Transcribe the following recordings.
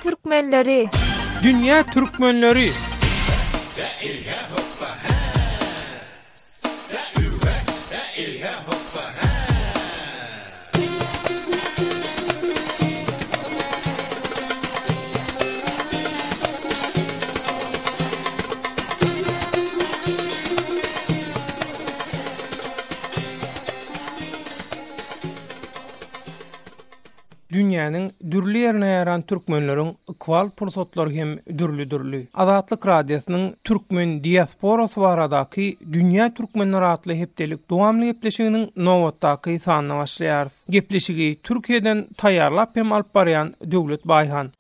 Türkmenleri. Dünya Türkmenleri. Dünýäniň dürli ýerine ýaran türkmenleriň ikwal pursatlary hem dürli. Azatlyk radiosynyň türkmen diasporasy baradaky dünýä türkmenleri atly hepdelik dowamly gepleşiginiň nowatdaky sanyna başlaýar. Gepleşigi Türkiýeden taýýarlap hem alyp barýan Döwlet Baýhan.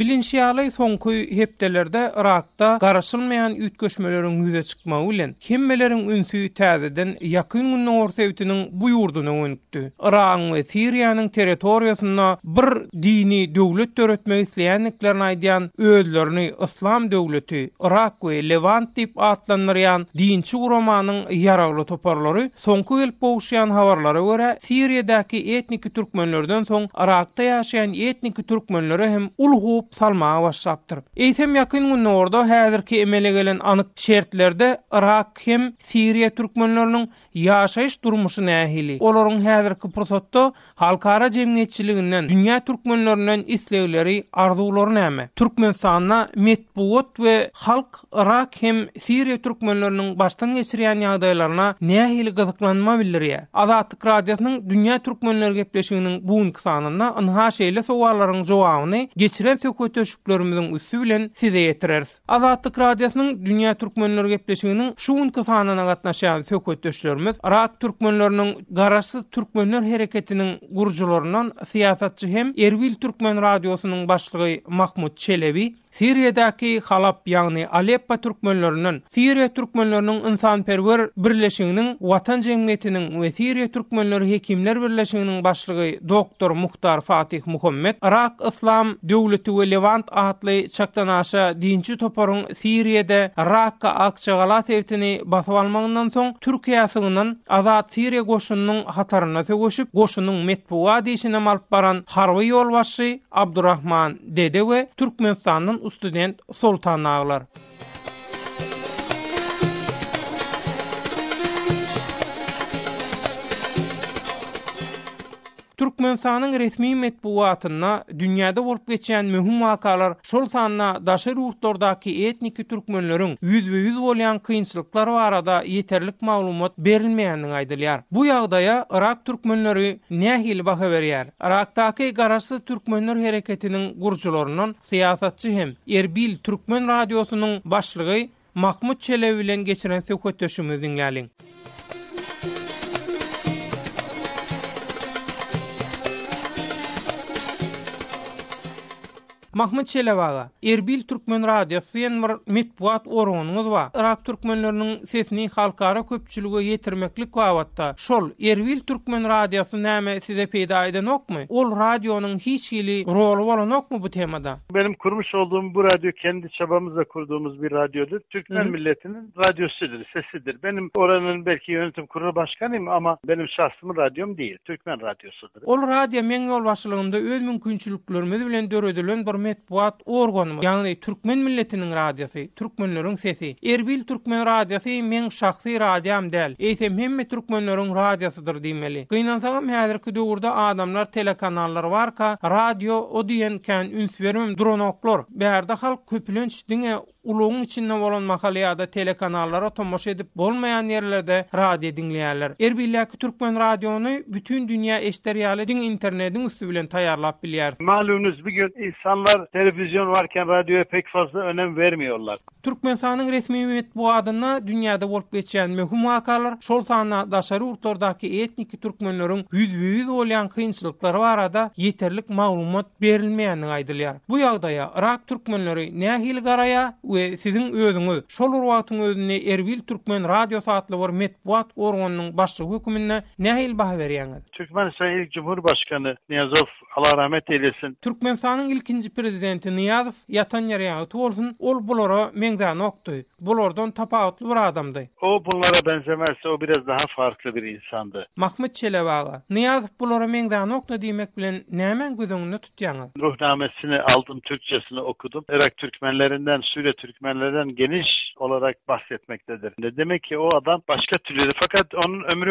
Bilinçýaly soňky hepdelerde Irakda garaşylmaýan üýtgeşmeleriň ýüze çykmagy bilen hemmeleriň ünsü täzeden ýakyn günnäň ortaýytynyň bu ýurduny öňükdi. Irak we Siriýanyň territoriýasyna bir dini döwlet töretmek isleýänliklerini aýdýan özlerini İslam döwleti, Irak we Levant diýip atlanýan dinçi guramanyň ýaragly toparlary soňky gelip boşýan habarlara görä Siriýadaky etnik türkmenlerden soň Irakda ýaşaýan etnik türkmenleri hem ulgup salmağa başlapdyr. Eýsem ýakyn günde orada häzirki emele gelen anyk şertlerde Irak hem Siriýa türkmenleriniň ýaşaýyş durmuşy nähili. Olaryň häzirki pursatda halkara jemgyýetçiliginden, dünýä türkmenlerinden islegleri, arzulary näme? Türkmenistana metbuat we halk Irak hem Siriýa türkmenleriniň başdan geçirýän ýagdaýlaryna nähili gyzyklanma bildirýär. Azatlyk radiosynyň dünýä türkmenleri gepleşiginiň bugunky sanyna ynhaş eýle sowallaryň jogabyny geçiren söhbetleşiklerimizin üstü bilen size yetireriz. Azatlyk radiosynyň dünýä türkmenleri gepleşiginiň şu günkü sanyna gatnaşan söhbetleşiklerimiz Irak türkmenleriniň garaşsyz türkmenler hereketiniň gurujlaryndan siýasatçy hem Erbil Türkmen radiosynyň başlygy Mahmud Çelebi, Siriýadaky Halap ýagny Aleppo türkmenleriniň, Siriýa türkmenleriniň ynsanperwer birleşiginiň, Watan jemgyýetiniň we Siriýa türkmenleri hekimler birleşiginiň başlygy doktor Muhtar Fatih Muhammed, Irak İslam döwleti we Levant atly çaktanaşa dinçi toparyň Siriýede Irakka akçagala sewtini basyp almagyndan soň Türkiýasynyň Azat Siriýa goşunynyň hataryna sögüşip goşunyň metbuat işine alyp baran harby ýolbaşçy Abdurrahman Dede we Türkmenistanyň student Sultan Ağlar. Türkmenistanyň resmi metbuatyna dünýäde bolup geçen möhüm wakalar şol sanyna daşary urtlardaky etnik türkmenleriň ýüzbe-ýüz bolýan kynçylyklar barada ýeterlik maglumat berilmeýänini aýdylýar. Bu ýagdaýa Irak türkmenleri nähili baha berýär. Irakdaky garaşsyz türkmenler hereketiniň gurujlaryndan siýasatçy hem Erbil Türkmen radiosynyň başlygy Mahmud Çelebi bilen geçiren söhbetleşigimizi dinläliň. Mahmud Çelebi, Erbil Türkmen radiosu ýene metbuat organyňyz bar. Irak türkmenleriniň sesini halkara köpçülüge ýetirmeklik wagtda şol Erbil Türkmen radiosu näme size peýda edenokmy? Ol radionyň hiç hili rolu bolanokmy bu temada? Benim kurmuş olduğum bu radyo kendi çabamızla kurduğumuz bir radyodur. Türkmen milletinin radyosudur, sesidir. Benim oranın belki yönetim kurulu başkanıyım ama benim şahsımın radyom değil. Türkmen radyosudur. Ol radyo men ýol başlygynda öz mümkinçiliklerimiz bilen döredilen bir metbuat organy, ýagny Türkmen milletiniň radiosu, türkmenleriň sesi. Erbil Türkmen radiosu men şahsy radiom däl. Eýsem hemme türkmenleriň radiosudyr diýmeli. Gynansaňam häzirki döwürde adamlar telekanallar barka, radio o diýen üns bermem duranoklar. Bärde halk köpülenç diňe uluğun içinde bolan makaliyada telekanallara tomoşa edip bolmayan yerlerde radyo dinleýärler. Erbilläki Türkmen radyonu bütün dünya eşderýaly din internetin üstü bilen taýarlap bilýär. Malumunuz bugün insanlar televizyon varken radyoya pek fazla önem vermiyorlar. Türkmenistanyň resmi metbuatyna dünýäde bolup geçen möhüm wakalar şol sanyna daşary urtlardaky etnik türkmenleriň ýüzbe-ýüz bolýan kynçylyklary barada ýeterlik maglumat berilmeýänini aýdylýar. Bu ýagdaýa Irak türkmenleri nähili garaýa we sizin özüňiz şol wagtyň özünde Erbil Türkmen radiosu atly bir metbuat organynyň başlygy hökümine nähil baha berýäňiz? Türkmenistan ilk Cumhurbaşkanı Niyazov, Allah rahmet eylesin. Türkmenistanyň ilkinji prezidenti Niyazov ýatan ýerýaty bolsun, ol bulara meňden okdy. Bulardan tapawutly bir adamdy. O bunlara benzemezse o biraz daha farklı bir insandı. Mahmut Çelebaga, Niyazov bulara meňden okdy diýmek bilen näme gözüňde tutýaňyz? Ruhnamesini aldım, Türkçesini okudum. Irak Türkmenlerinden, Suriye Türkmenlerinden geniş olarak bahsetmektedir. Demek ki o adam başka türlüydü fakat onun ömrü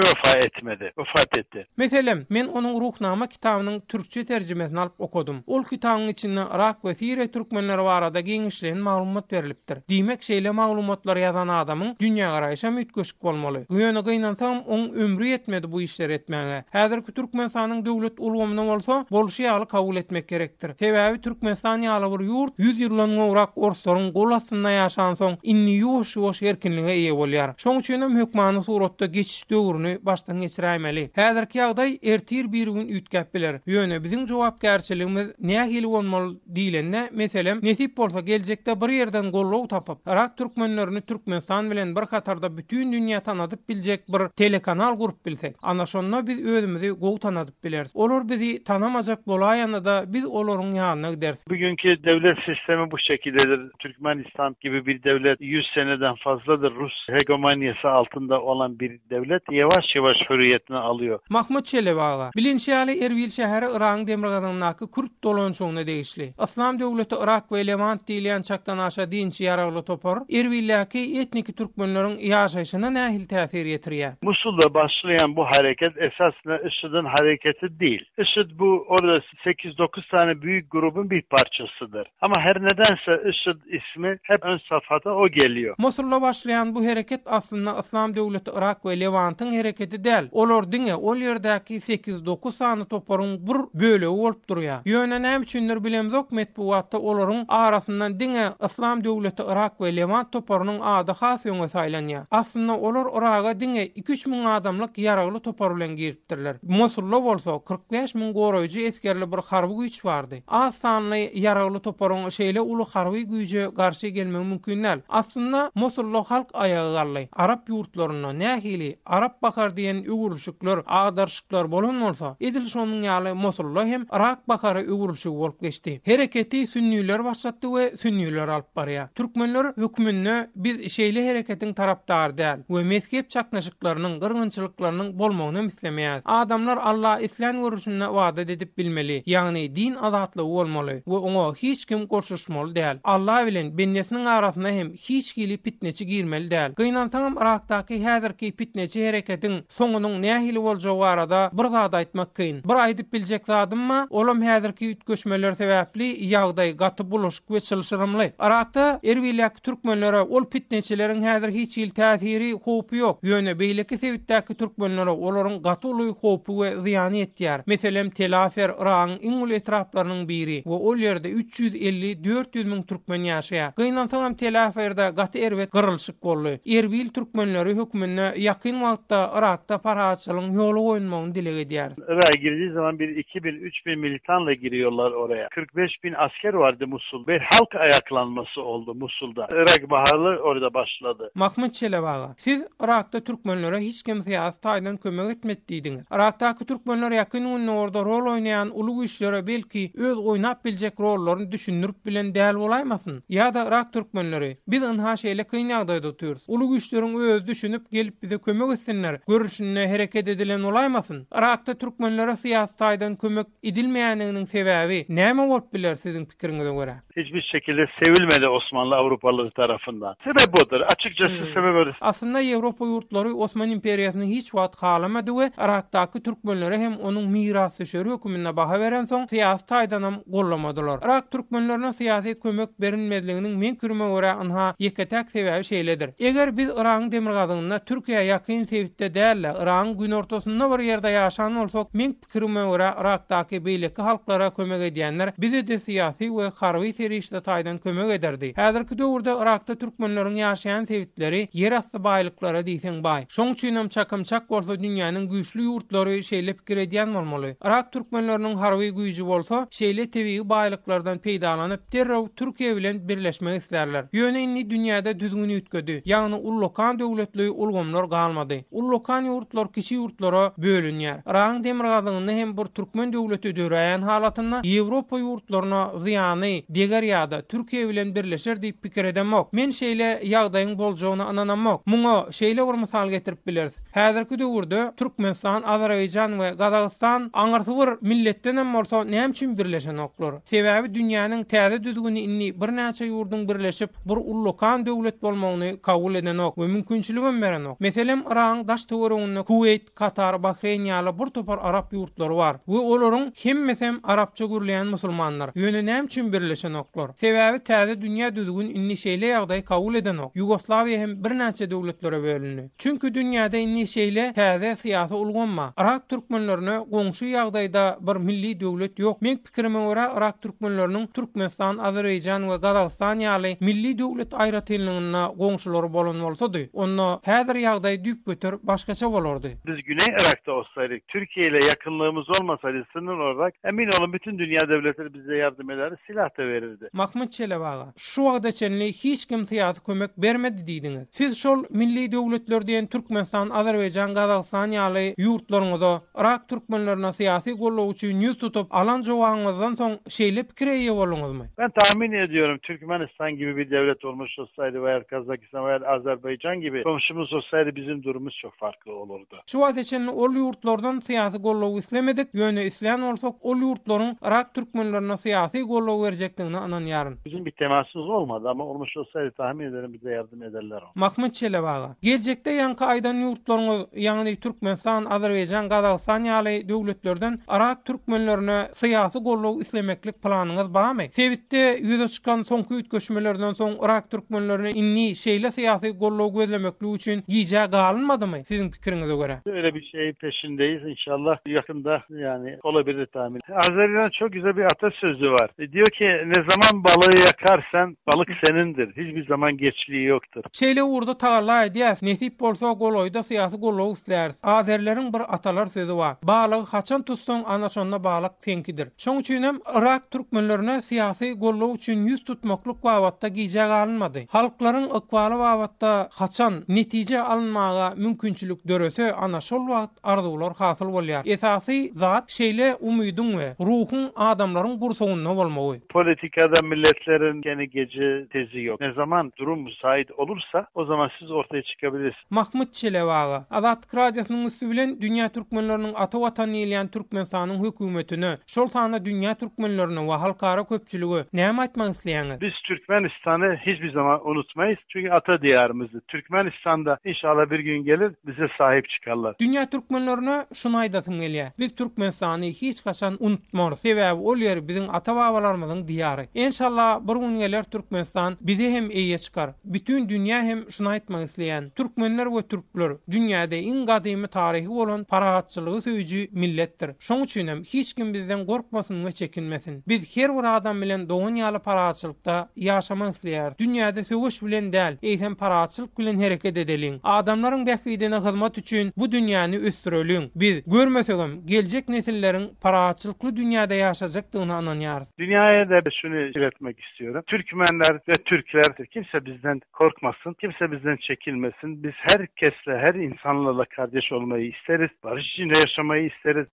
vefat etti. Mesela men onun Ruhnama kitabynyň türkçe terjimesini alıp okudum. Ol kitabyň içinde Irak we Suriye Türkmenleri barada giňişlen maglumat berilipdir. Diýmek şeýle maglumatlar ýazan adamyň dünýä garaýşa mütköşük bolmaly. Ýöne gynansaň oň ömrü ýetmedi bu işleri etmäge. Häzirki Türkmenistanyň döwlet ulgamyny bolsa, bolşy ýaly kabul etmek gerekdir. Sebäbi Türkmenistan ýaly bir ýurt 100 ýyldan goňrak orslaryň gol astynda ýaşan soň inni ýoş erkinlige eýe bolýar. Şoň üçin hem hökmany suratda geçiş döwrüni başdan geçirämeli. Häzirki ýagdaý ertir bir gün ütkep biler. Ýöne biziň jogapkärçiligimiz nähili bolmaly diýilende, meselem nesip bolsa geljekde bir ýerden gollaw tapyp, Irak türkmenlerini Türkmenistan bilen bir katarda bütün dünýä tanadyp biljek bir telekanal gurup bilsek, ana şonda biz özümizi gowy tanadyp bileriz. Olar bizi tanamajak bolaýanda da biz olaryň ýanyna gidersiz. Bugünkü devlet sistemi bu şekildedir. Türkmenistan gibi bir devlet 100 seneden fazladır Rus hegemonyası altında olan bir devlet yavaş yavaş hürriyetini alıyor. Mahmut Çelebaga, bilinçli Erbil şäheri Irak demirgazanyňdaky Kürt dolanşygyna degişli. İslam döwleti Irak we Levant diýilen çakdan aşa dinçi ýaragly topar, Erbilläki etnik türkmenleriň ýaşaýyşyna nähil täsir ýetirýär. Musul'da başlayan bu hareket esasında IŞİD'in hareketi değil. IŞİD bu orada 8-9 tane büyük grubun bir parçasıdır. Ama her nedense IŞİD ismi hep ön safhada o geliyor. Musul'da başlayan bu hareket aslında İslam döwleti Irak we Levantyň hareketi däl. Olar diňe ol ýerdäki 8-9 sany toparyň bir bölegi bolup durýar. Ýöne näme üçindir bilemzok, metbuatda olaryň arasyndan diňe İslam döwleti Irak we Levant toparynyň ady hasyňa saýlanýar. Aslında olar Iraga diňe 2-3 miň adamlyk ýaragly topar bilen giripdirler. Musulda bolsa 45 miň goraýjy eskerli bir harby güýç bardy. Az sanly ýaragly toparyň şeýle uly harby güýje garşy gelmek mümkin näl. Aslında Musulda halk ayagy garly. Arap ýurtlaryna nähili Arap bakar diýen öwürşükler, adarşyklar bolan bolsa, edil şonuň ýaly Musulda hem Irak bakary öwürşügi bolup geçdi. Hereketi Sünniler başlatdy we Sünniler alyp barýar. Türkmenler hökümünde biz şeýle hereketiň tarapdary däl we mezhep çaknaşyklarynyň, gyrgynçylyklarynyň bolmagyny islemeýär. Adamlar Allah islam görüşüne wada edip bilmeli. Ýagny din azatlygy bolmaly we oňa hiç kim goşuşmaly däl. Allah bilen bendesiniň arasynda hem hiç gili pitneçi girmeli däl. Gynansaňam Irakdaky häzirki pitneçi hereketiň soňunyň nähili boljagy barada bir zat aýtmak kyn. Bir aýdyp biljek zadymma, olam häzirki ütköşmeler sebäpli ýagdaý gaty buluşyk we çylşyrymly. Irakda Erbilläki türkmenlere ol pitneçileriň häzir hiç il täsiri hopy ýok. Ýöne beýleki sebitdäki türkmenlere olaryň gaty uly hopy we zyany etýär. Meselem Tel Afer Iragyň iň uly etraplarynyň biri we ol ýerde 350-400 miň türkmen ýaşaýar. Gynansaňam Tel Afer'de gaty erwet gyrylşyk boldy. Erbil türkmenleri hökümine ýakyn wagtda Irakda paraçylygyň ýoly goýulmagyny dileg edýär. Irak'a girdiği zaman bir 2000-3000 militanla giriyorlar oraya. 45 bin asker vardı Musul. Bir halk ayaklanması oldu Musul'da. Irak baharı orada başladı. Mahmut Çelebaga, siz Irak'ta Türkmenlere hiç kim siyasi taýdan kömek etmediýdiňiz. Irak'taky Türkmenler ýakyn günde orada rol oýnaýan uly güýçlere belki öz oýnap biljek rollaryny düşündirip bilen däl bolaýmasyn. Ýa-da Irak türkmenleri biz ynha şeýle kyn ýagdaýda turýarys. Uly güýçleriň öz düşünüp gelip bize kömek etsinler. Görüşüne hereket edilen bolaýmasyn. Irak'ta Türkmenlere siyasi taýdan kömek edilmeýändiginiň sebäbi näme bolup biler siziň pikiriňize görä? Hiçbir şekilde sevilmedi Osmanlı Avrupalılar tarafından. Sebep odur. Açıkçası sebep odur. Aslında Avrupa ýurtlary Osman imperiýasyny hiç wagt halamady we Irakdaky türkmenlere hem onuň mirasçyları hökümine baha beren soň siyasi taýdanam gollamadylar. Irak türkmenlerine siyasi kömek berilmediliginiň men kirme görä ynha ýeketäk sebäbi şeýledir. Eger biz Iragyň demirgazyna Türkiýe ýakyn sebitde däl, Iragyň gün ortasynda bir ýerde ýaşan bolsak, men pikirime görä Irakdaky beýleki halklara kömek edýänler bize de siyasi we harby serişde taýdan kömek ederdi. Häzirki döwürde Irakda türkmenleriň ýaşaýan sebitleri yer asty baýlyklara diýsen baý. Şoň üçin hem çakymçak bolsa dünýäniň güýçli ýurtlary şeýle pikir edýän bolmaly. Irak türkmenleriniň harby güýji bolsa şeýle tebii baýlyklardan peýdalanyp derrew Türkiýe bilen birleşme geçmek isterler. Ýöne inni dünýäde düzgün üýtgedi. Ýagny ullukan döwletli ulgamlar galmady. Ullukan ýurtlar kişi ýurtlara bölünýär. Raň Demirgazyny hem bir türkmen döwleti döräýän halatynda Ýewropa ýurtlaryna zyany diger ýa-da Türkiýe bilen birleşer diýip pikir edemok. Men şeýle ýagdaýyň boljagyna ananamok. Muňa şeýle bir mysal getirip bileris. Häzirki döwürde Türkmenistan, Azerbaýjan we Gazagystan aňyrty bir milletden hem bolsa näme üçin birleşen oklar? Sebäbi dünýäniň täze düzgüni inni bir näçe ýurdun birleşip bir ullukan döwlet bolmagyny kabul edenok we mümkinçiligin berenok. Meselem Iran daş töweregiňde Kuwait, Katar, Bahreyn ýaly bir topar Arap ýurtlary bar. We olaryň hemmesem Arapça gürleýän musulmanlar. Ýöne näme üçin birleşen oklar? Sebäbi täze dünýä düzgün inni şeýle ýagdaý kabul edenok. Ýugoslawiýa hem bir näçe döwletlere bölünýär. Çünki dünýäde inni şeýle täze syýasy ulganma. Irak türkmenlerine goňşy ýagdaýda bir milli döwlet ýok. Men pikirime görä Irak türkmenleriniň Türkmenistan, Azerbaýjan we Gazagystan ýaly milli döwlet aýratylgyna goňşulary bolan bolsady, onda häzir ýagdaý düp götür başgaça bolardy. Biz Güney Irak'ta olsaydık, Türkiye ile yakınlığımız olmasaydı sınır olarak emin olun bütün dünya devletleri bize yardım eder, silah da verirdi. Mahmut Çelebaga, şu wagda çenli hiç kim syýasy kömek bermedi diýdiňiz. Siz şol milli döwletler diýen Türkmenistan, Azerbaýjan, Gazagystan ýaly ýurtlaryňyzda Irak türkmenlerine syýasy gollaw üçin ýüz tutup alan jogaňyzdan soň şeýle pikir eýe bolňyzmy? Ben tahmin ediyorum Türkmenistan gibi bir devlet olmuş olsaydı veya Kazakistan veya Azerbaycan gibi komşumuz olsaydı bizim durumumuz çok farklı olurdu. Şu wagda çenli ol ýurtlardan syýasy gollaw islemedik. Ýöne isleýän bolsak ol ýurtlaryň Irak türkmenlerine syýasy gollaw berjekdigini ananýaryn. Bizim bir temasımız olmadı ama olmuş olsaydı tahmin ederim bize yardım ederler. Mahmut Çelebaga, gelecekde ýanky aýdan ýurtlaryňyz, ýagny Türkmenistan, Azerbaýjan, Gazagystan ýaly döwletlerden Irak türkmenlerine syýasy gollaw islemeklik planyňyz barmy? Sebitde ýüze çykan soňky üýtgeşmelerden soň Irak türkmenlerine inni şeýle syýasy gollaw gözlemeklik üçin giýje galynmadymy siziň pikiriňize görä? Öyle bir şey peşindeyiz inşallah yakında yani olabilir tahmin. Azerbaycan'da çok güzel bir atasözü var. Diyor ki ne zaman balığı yakarsan balık senindir. Hiçbir zaman geçliği yoktur. Şeýle urda taýlay diýäs, nesip bolsa golaýda syýasy gollaw islärs. Azerleriň bir atalar sözü var. Balygy haçan tutsaň ana şonda balyk senkidir. Şoň üçin hem Irak türkmenlerine syýasy gollaw üçin ýüz tutmaklyk wagtda giýje galynmady. Halklaryň ykbaly wagtda haçan netije alınmaga mümkinçilik dörese ana şol wagt arzuwlar hasyl bolýar. Esasy zat şeýle umydyň we ruhun adamlaryň gursogyna bolmagy. Politikada milletlerin gene gece tezi yok. Ne zaman durum müsait olursa o zaman siz ortaya çıkabilirsiniz. Mahmut Çelebaga, Azatlyk radiosynyň üstü bilen dünýä türkmenleriniň ata watany ýylýan Türkmenistanyň hökümetine, şol sana dünýä türkmenlerine we halkara köpçüligi näme aýtmak isleýäňiz? Biz Türkmenistan'ı hiçbir zaman unutmayız. Çünkü ata diyarımızdır. Türkmenistan'da inşallah bir gün gelir bize sahip çıkarlar. Dünýä türkmenlerine şunu aýdasym gelýär. Biz Türkmenistany hiç kaçan unutmaz. Sebäbi ol ýer biziň ata babalarymyzyň diýary. İnşallah bir gün geler Türkmenistan bizi hem eýe çykar. Bütün dünýä hem şunu aýtmak isleýän. Türkmenler we türkler dünýäde iň gadymy taryhy bolan parahatçylygy söýüjü milletdir. Şoň üçin hem hiç kim bizden gorkmasyn we çekinmesin. Biz her bir adam bilen dogan ýaly parahatçylykda ýaşamak isleýär. Dünýäde söwüş bilen däl, eýsem parahatçylyk bilen hereket edeliň. Adamlaryň bähidine hyzmat üçin bu dünýäni ösdüreliň. Biz görmesegem geljek nesilleriň parahatçylykly dünýäde ýaşajakdygyny ananýar. Dünyaya da şunu iletmek istiyorum. Türkmenler ve Türkler kimse bizden korkmasın, kimse bizden çekilmesin. Biz herkesle, her insanlarla kardeş olmayı isteriz. Barış içinde yaşamayı isteriz.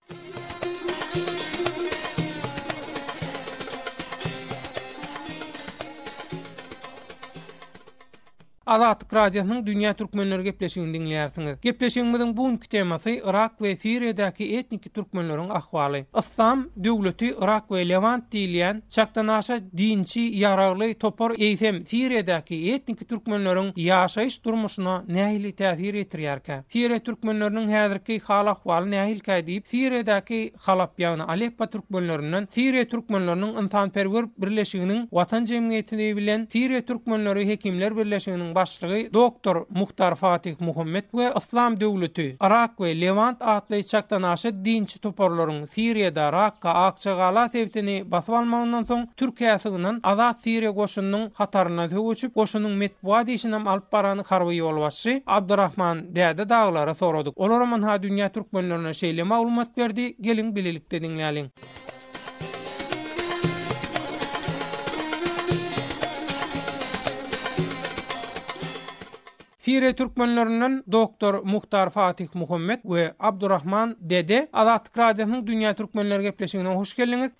Azatlyk radiosynyň dünýä türkmenleri gepleşigini dinleýärsiňiz. Gepleşigimiziň bugunky temasy Irak we Siriýadaky etnik türkmenleriň ahwaly. İslam döwleti Irak we Levant diýilýän çaktanaşa dinçi ýaragly topar eýsem Siriýadaky etnik türkmenleriň ýaşaýyş durmuşyna nähili täsir etirýärkä. Siriýa türkmenleriniň häzirki hal ahwaly nähilkä diýip Siriýadaky Halap ýagny Aleppo türkmenlerinden Siriýa türkmenleriniň insanperwer birleşiginiň watan jemgyýetini bilen Siriýa türkmenleri hekimler birleşiginiň başlygy doktor Muhtar Fatih Muhammed we İslam döwleti Irak we Levant atly çaktanaşy dinçi toparlaryň Siriýada Rakka Akçagala sevtini basyp almagyndan soň Türkiýasynyň Azat Siriýa goşunynyň hataryna töwüçüp goşunyň metbuat işinem alyp barany harby ýolbaşçy Abdurrahman däde daglara soradyk. Olaram ha dünýä türkmenlerine şeýle maglumat berdi. Gelin bilelikde dinläliň. Siriýe türkmenlerinden Doktor Muhtar Fatih Muhammed we Abdurrahman Dede Azatlyk Radiosynyň Dünýä Türkmenleri gepleşigine hoş geldiňiz.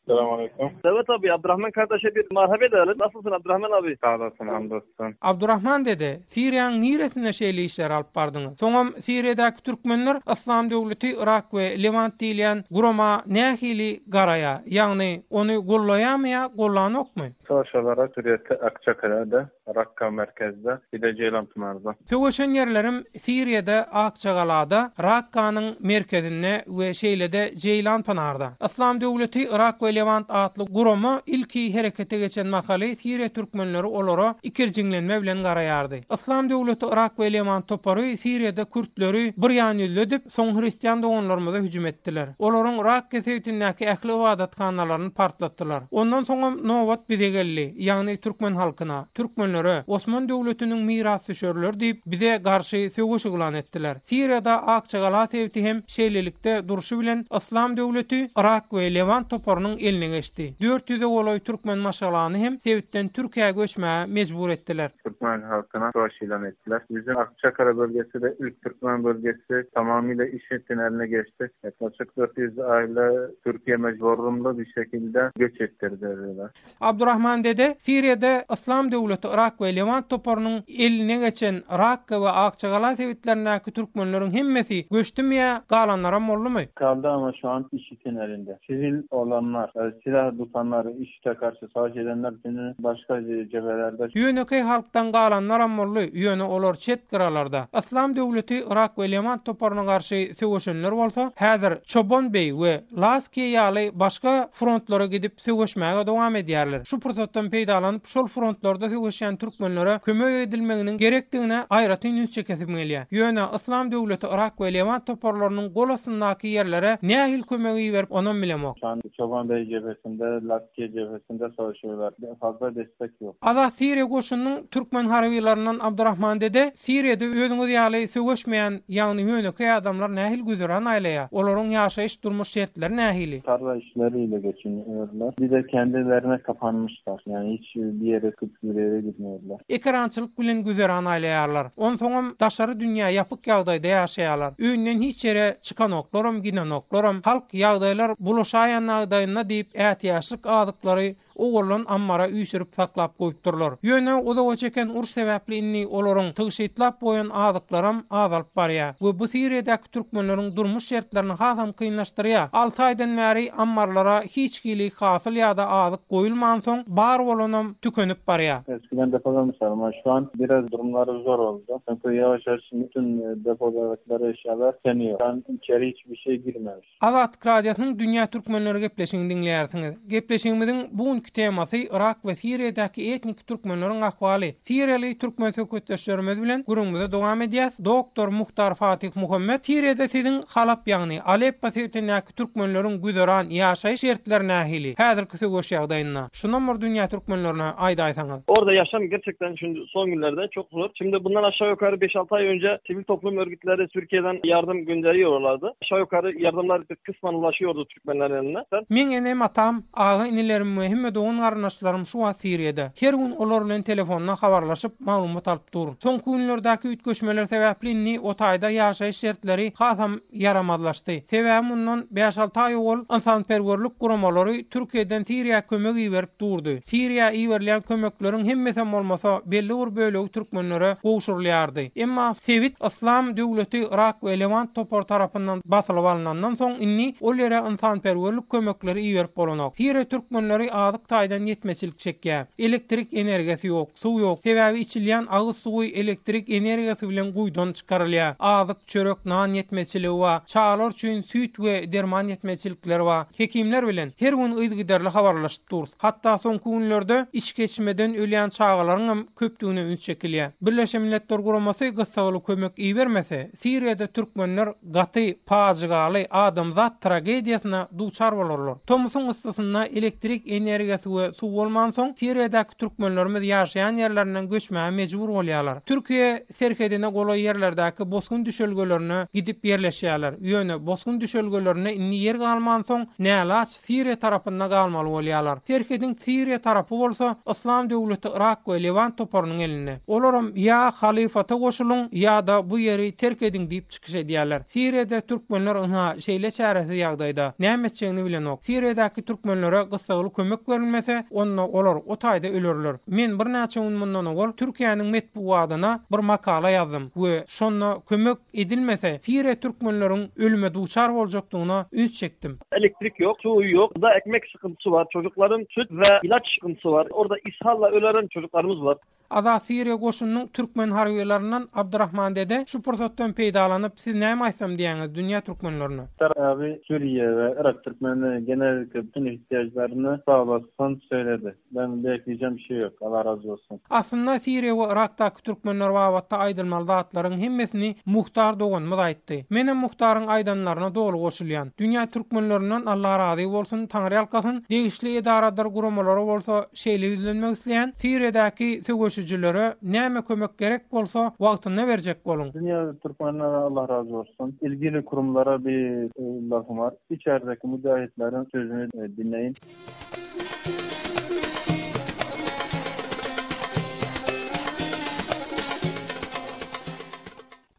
Selamünaleyküm. Evet abi, Abdurrahman kardeşe bir merhaba edelim. Nasılsın Abdurrahman abi? Sağ olasın, hamdolsun. Abdurrahman Dede, Siriýanyň niresinde şeýle işler alyp bardyňyz? Soňam Siriýadäki türkmenler Islam döwleti Irak we Levant diýilen gurama nähili garaya, ýagny ony gollaýarmya, gollanokmy? Sonuç olarak Suriye'de Akçakale'de, Rakka merkezde, bir de Ceylanpınar'da. Söwüşen ýerlerim Siriýede Akçagalada, Rakkanyň merkezinde we şeýlede Ceylanpınarda. Islam döwleti Irak we Levant atly gurama ilki herekete geçen makaly Siriýe türkmenleri olara ikirjiňlenme bilen garaýardy. Islam döwleti Irak we Levant topary Siriýede Kürtleri bir ýany edip, soň Hristiýan doganlarymyza hüjüm etdiler. Olaryň Irak kesewitindäki ähli ibadathanalaryny partlatdylar. Ondan soň nowat bize geldi. Ýagny türkmen halkyna, türkmenlere Osman döwletiniň mirasçyları diýip bize garşy söwüş elan etdiler. Siriýada Akçagala sewti hem şeýlelikde duruşy bilen Islam döwleti Irak we Levant toparynyň eline geçdi. 400 goloy türkmen maşgalany hem sewitden Türkiýe göçmäge mejbur etdiler. Türkmen halkına savaş ilan ettiler. Bizim Akçakale bölgesi de ilk Türkmen bölgesi tamamıyla IŞİD'in eline geçti. Yaklaşık 400 aile Türkiye mecburumlu bir şekilde göç ettirdiler. Abdurrahman Dede, Siriýede Islam döwleti Irak we Levant toparynyň eline geçen Rakka we Akçagala sewitlerindäki türkmenleriň hemmesi göçdümiýä, galanlara mollumy? Kaldı ama şu an IŞİD'in elinde. Sivil olanlar, silah tutanlar, IŞİD'e karşı savaş edenler başka cephelerde. Ýöneköy halkdan galanlar mollu, ýöne olar çet garalarda. Islam döwleti Irak we Levant toparyna garşy söwüşenler bolsa, häzir Çoban Bey we Laskiýe ýaly başga frontlara gidip söwüşmäge dowam edýärler. Şu pursatdan peýdalanyp şol frontlarda söwüşen türkmenlere kömek edilmeginiň gerekdigine aýratyn ýün çekesip gelýär. Ýöne Islam döwleti Irak we Levant toparlarynyň golasyndaky ýerlere nähil kömegi berip onan bilemok. Şu an Çoban Bey cephesinde, Laskiýe cephesinde savaşıyorlar. Fazla destek yok. Azat Siriýe goşunyň türkmen harbiýlaryndan Abdurrahman Dede, Siriýede özüňiz ýaly söwüşmeýän ýagny ýöneköy adamlar nähil güzäran aýlaýar. Olaryň ýaşaýyş durmuş şertleri nähili? Tarla işleriyle geçiniyorlar. Bir de kendilerine kapanmışlar. Yani hiç bir yere bir yere gitmiyorlar. Ekrançylyk bilen güzäran aýlaýarlar. On soňam daşary dünýä ýapyk ýagdaýda ýaşaýarlar. Öýünden hiç ýere çykan oklaram, ginen oklaram. Halk ýagdaýlar bulaşaýan ýagdaýyna diýip ätýaşlyk adyklary oğulun ammara üýsürüp saklap goýupdyrlar. Ýöne odaga çeken uruş sebäpli inni olaryň tygyşytlap boýan adyklaram azalyp barýar. Bu Siriýadäki türkmenleriň durmuş şertlerini hasam kynlaşdyrýar. 6 aýdan bäri ammarlara hiç kilik hasyl ýa-da adyk goýulman soň bar bolanam tükenip barýar. Eskiden depolarmışlar ama şu an biraz durumları zor oldu. Çünkü yavaş yavaş bütün depolardaki eşyalar sönüyor. Şu an içeri hiçbir şey girmemiş. Azatlyk Radiosynyň Dünýä Türkmenleri gepleşigini dinleýärsiňiz. Gepleşigimiziň bu temasy Irak we Siriýadäki etnik türkmenleriň ahwaly. Siriýaly türkmen söhbetdeşlerimiz bilen gurulmada dowam edýäs. Doktor Muhtar Fatih Muhammed, Siriýada siziň Halap ýagny Aleppo sewtindäki türkmenleriň güzäran ýaşaýyş şertleri nähili? Häzirki söwüş ýagdaýyna şundan bir dünýä türkmenlerine aýdaýsaňyz. Orada yaşam gerçekten şimdi son günlerde çok zor. Şimdi bundan aşağı yukarı 5-6 ay önce sivil toplum örgütleri Türkiye'den yardım gönderiyorlardı. Aşağı yukarı yardımlar kısmen ulaşıyordu Türkmenlerin eline. Men enem atam, ağa inilerim mühim doğun garnaşlarım şu an Siriýede. Her gün olar bilen telefonla habarlaşyp maglumat alyp dur. Soňky günlerdäki ütgeşmeler sebäpli inni o taýda ýaşaýyş şertleri hasam ýaramazlaşdy. Sebäbi mundan 5-6 ay ol insanperwerlik guramalary Türkiýeden Siriýa kömegi berip durdy. Siriýa iwerlen kömekleriň hemmesi bolmasa belli bir bölegi türkmenlere goşurlardy. Emma Sewit Islam döwleti Irak we Levant topar tarapyndan basylyp alynandan soň inni ol ýere insanperwerlik kömekleri iwerip bolanok. Siriýa türkmenleri adyk taýdan ýetmeçilik çekýär. Elektrik energiýasy ýok, suw ýok. Sebäbi içilýän agyz suwy elektrik energiýasy bilen guýdan çykarylýar. Adyk çörek nan ýetmeçiligi we çağlar üçin süýt we derman ýetmeçilikleri we hekimler bilen her gün ýygydarly habarlaşyp dur. Hatda soňky günlerde iç geçmeden ölýän çağlaryň hem köpdügine ün çekilýär. Birleşen Milletler Guramasy gysgaly kömek iýermese, Siriýada türkmenler gaty, paýygaly adamzat tragediýasyna duçar bolarlar. Tomsuň yssysyna elektrik energiýasy meselesi we suw bolman soň Siriýadäki türkmenlerimiz ýaşaýan ýerlerinden göçmäge mejbur bolýarlar. Türkiýe serkedine goly ýerlerdäki bozgun düşelgelerine gidip yerleşýärler. Ýöne bozgun düşelgelerine inni yer galman soň nälaç Siriýa tarapynda galmaly bolýarlar. Serkedin Siriýa tarapy bolsa İslam döwleti Irak we Levant toparynyň eline. Olaram ýa halifata goşulun ýa-da bu ýeri terk edin diýip çykyş edýärler. Siriýede türkmenler ynha şeýle çäresi ýagdaýda näme etjegini bilenok. Siriýadäki türkmenlere gysgaly kömek berilmese, olar o taýda ölerler. Men bir näçe gün mundan ol Türkiýanyň metbuatyna bir makala ýazdym we şonda kömek edilmese Siriýa türkmenleriň ölüme duçar boljakdygyna üç çekdim. Elektrik yok, su yok, da ekmek sıkıntısı var, çocukların süt ve ilaç sıkıntısı var. Orada ishalla ölen çocuklarımız var. Ada Siriýa goşunynyň türkmen harbiýetlerinden Abdurrahman dede şu pursatdan peýdalanyp siz näme aýsam diýäňiz dünýä türkmenlerine? Abi Suriye ve Irak Türkmenleri genellikle bütün ihtiyaçlarını sağlasın söyledi. Ben bekleyeceğim bir şey yok. Allah razı olsun. Aslında Siriýa we Irakdaky türkmenler babatda aýdylmaly zatlaryň hemmesini muhtar doganmaz aýtdy. Menem muhtaryň aýdanlaryna dolu goşulýan. Dünýä türkmenlerinden Allah razy bolsun, Taňry alkasyn, degişli edaradar guramalary bolsa şeýle ýüzlenmek isleýän Siriýadäki söwüşçülere näme kömek gerek bolsa wagtyna berjek bolun. Dünya Türkmenlere Allah razı olsun. İlgili kurumlara bir lafım var. İçerideki mücahitlerin sözünü dinleyin.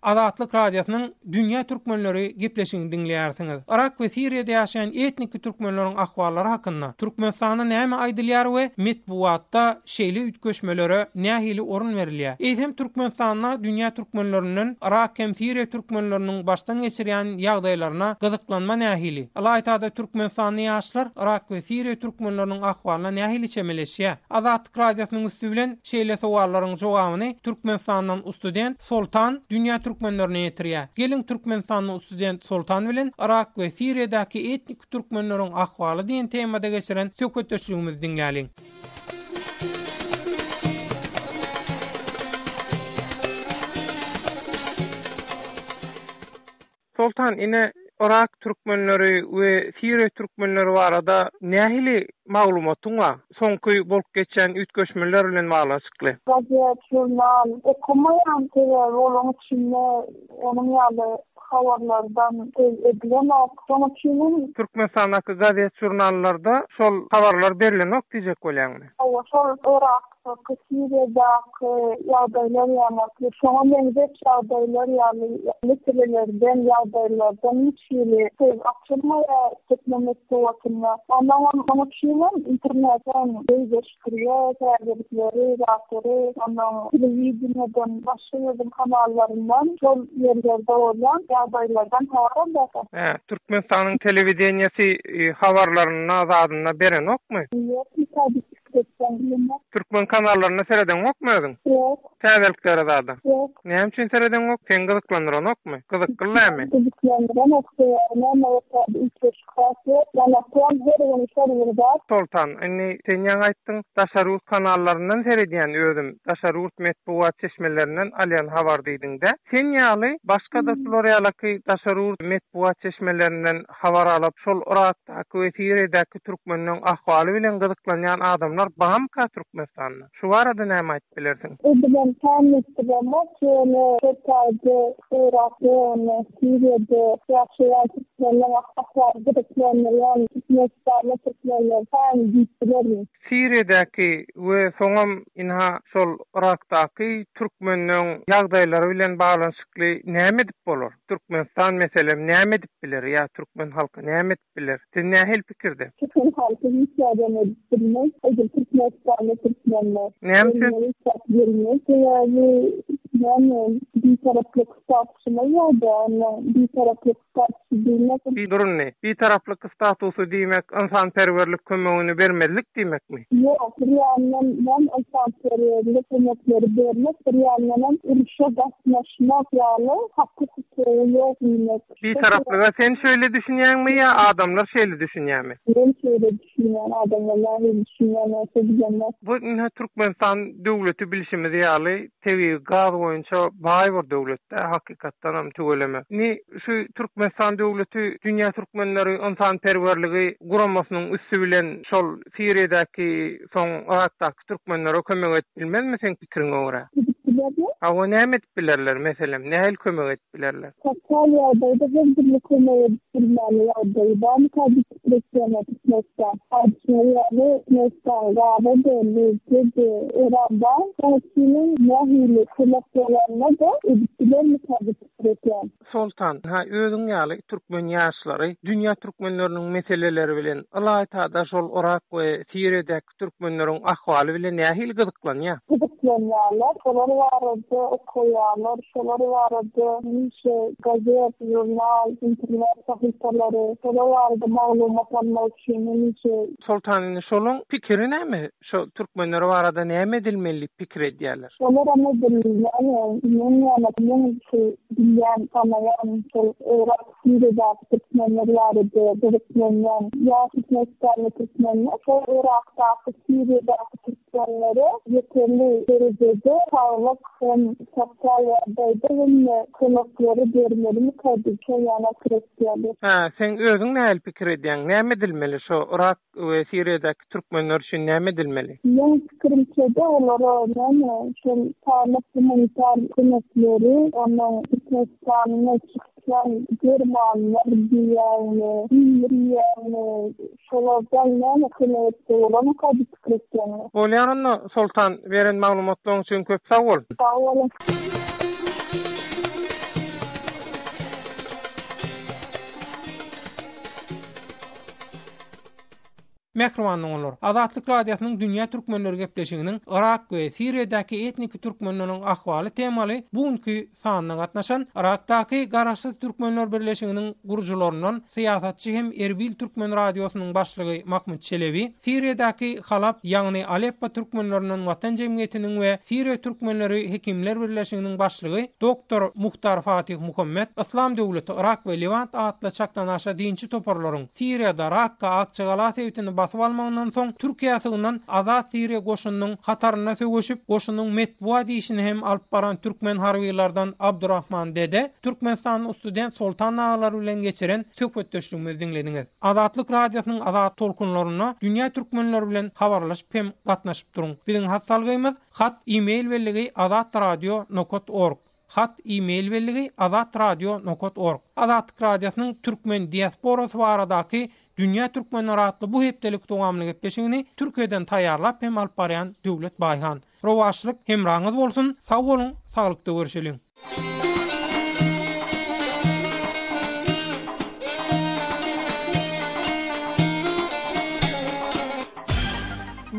Azatlyk radiosynyň dünýä türkmenleri gepleşigini dinleýärsiňiz. Irak we Siriýede ýaşaýan etnik türkmenleriň ahwallary hakynda Türkmenistana näme aýdylýar we metbuatda şeýle ütgeşmelere nähili orun berilýär. Eýsem Türkmenistana dünýä türkmenleriniň Irak hem Siriýa türkmenleriniň başdan geçirýän ýagdaýlaryna gyzyklanma nähili. Alaýtada Türkmenistanyň ýaşlar Irak we Siriýa türkmenleriniň ahwalyna nähili çemeleşýär. Azatlyk radiosynyň üstü bilen şeýle sowallaryň jogabyny Türkmenistanyň student Soltan dünýä türkmenlerine ýetirýär. Gelin Türkmenistanyň student Soltan bilen Irak we Siriýadäki etnik türkmenleriň ahwaly diýen temada geçiren söhbetdeşligimizi dinläliň. Soltan ine Irak türkmenleri we Siriýa türkmenleri barada nähili maglumatyň var? Soňky bolup geçen ütgeşmeler bilen baglanşykly. Gazet, jurnal, okumayan rolun içinde onun ýaly habarlardan edilen sonuçynun Türkmenistanyň gazet, jurnallarda şol habarlar berilenok diýjek bolýarmy? Şol Irak, Siriýadäki ýagdaýlar ýa-da şoňa benzer ýagdaýlar ýaly meselelerden, ýagdaýlardan hiçbiri açylmaýa teknolojik wagtynda. Ondan sonuçynun internetten beýleşdirýär, täzelikleri, rahatly, ondan telewiziýadan başga ýerdin kanallaryndan şol ýerlerde bolan ýagdaýlardan habar alýar. Türkmenistanyň telewiziýasy habarlaryny azadyna berenokmy? Ýok, Türkmen kanallarına sereden okmy? Yok. Täzelikleri zady. Yok. Näme üçin sereden ok? Sen gyzyklandyran okmy? Gyzyklandyrymy? Gyzyklandyran okdy. Soltan, sen ýa aýtdyň, Daşarus kanallaryndan seredýän özüm, Daşarus metbuat çeşmelerinden alýan habar diýdiň-de. Sen ýaly başga da şolar ýaly Daşarus metbuat çeşmelerinden habar alyp, şol Irakdaky we Siriýadäki türkmenleriň ahwaly bilen gyzyklanýan adamlar baham-ka Türkmenistanyna. Şu barada näme aýtyp bilersiň? Ben tanıtmam ki Türkiye'de, Irak'ta, Suriye'de yaşayan Türkmenler ahvalde Türkmenler, Türkmenler falan gittiler. Siriýadäki we soňam inha şol Irakdaky türkmenleriň ýagdaýlary bilen baglanşykly näme dip bolar? Türkmenistan meselem näme dip biler ýa türkmen halky näme dip biler? Sen nähil pikirde? Türkmen halky ýa-da bilmez, Türkmenistan Türkmenler. Näme? Yani bir taraflık statüsüne ya da bir taraflık statüsü demek. Bir durun ne? Bir taraflık statüsü demek insanperverlik kömeğini vermezlik demek mi? Yok, bir yandan insanperverlik kömekleri vermek, bir yandan ırşa baslaşmak yani hakkı yok demek. Bir taraflığa sen şöyle düşünýän mi ya adamlar şöyle düşünýän mi? Ben şöyle düşünýän adamlar düşünýän. Bu Türkmenistan döwleti bilişimiz ýaly tebi gaz boyunça baý bir döwletde hakykatdan hem tügeleme. Ni şu Türkmenistan döwleti dünýä türkmenleri insanperwerligi guramasynyň üstü bilen şol Siriýadäki soň Irakdaky türkmenlere kömek etmeli sen pikiriňe görä? Awa näme etdiler meselem? Nähil kömek etdiler? Kataliyada da bir kömek etdiler. Ben kadı Türkmenistan Türkmenistan İran'dan Çin'in nahili kılaplarına da etdiler mi kadı Türkmenistan? Sultan, özüň ýaly türkmen ýaşlary dünýä türkmenleriniň meseleleri bilen alaytada şol Irak we Siriýadäki türkmenleriň ahwaly bilen nähil gyzyklanýar? Gyzyklanýarlar, şolar barada okuýarlar, şolar barada niçe gazet, jurnal, internet sahypalary, şolar barada maglumat almak üçin niçe. Sultanyň şoluň pikiri näme? Şo türkmenler barada näme edilmeli pikir edýärler? Şolar ama bilýär, men bilýän tamamen şol Irak Siriýadäki türkmenler barada Türkmenler, ýa-da Türkmenler, şol Irakdaky Siriýadäki türkmenleri yeterli derecede sağlık hem sosyal yardımda konukları vermeli kadı yana kırıklığı. Sen özün nähil pikir edýän? Näme edilmeli şo Irak we Siriýadäki türkmenler üçin näme edilmeli? Men pikirimçe de olara näme şol sağlık humanitar konukları onun Türkmenistan'a çıkan Germanlar diýäni, Siriýany şolardan näme kılýardy onu kadı kırıklığı. Bolýarynda Sultan beren maglumatlaryň üçin köp sag bol. Sağ olun. Mehrimanlyň olar. Azatlyk radiosynyň dünýä türkmenleri gepleşiginiň Irak we Siriýadäki etnik türkmenleriň ahwaly temaly bugünkü sanyna gatnaşan Irakdaky Garaşsyz türkmenler birleşiginiň gurujulorundan syýasatçy hem Erbil türkmen radiosynyň başlygy Mahmud Çelebi, Siriýadäki Halab ýagny Aleppo türkmenleriniň watan jemgyýetiniň we Siriýa türkmenleri hekimler birleşiginiň başlygy doktor Muhtar Fatih Muhammed, Islam döwleti Irak we Levant atly çakdan aşa dinçi toparlaryň Siriýada Rakka Akçagala sewtini basyp almagynyň soň Türkiýe sygynyň Azat Siriýa goşunynyň hataryna sögüşip goşunyň metbuat işini hem alyp baran türkmen harbylardan Abdurrahman Dede, Türkmenistanyň student Sultan ağalary bilen geçiren söhbetdeşligimizi dinlediňiz. Azatlyk radiosynyň azat tolkunlaryna dünýä türkmenleri bilen habarlaşyp hem gatnaşyp duruň. Biziň hatsalgymyz hat e-mail belligi azatradio.org. Hat e-mail belligi azatradio.org. Azatlyk radiosynyň türkmen diasporasy baradaky Dünya Türkmenleri atlı bu hepdelik dowamly gepleşigini Türkiýeden taýýarlap hem alyp barýan Döwlet Baýhan. Rowaşlyk hemraňyz bolsun. Sag bolun, saglykda görüşelim.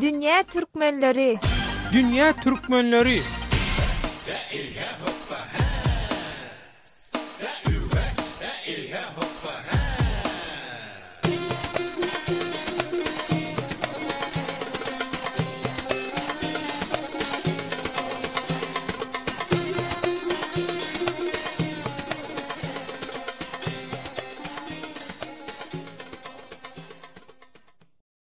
Dünya Türkmenleri. Dünya Türkmenleri.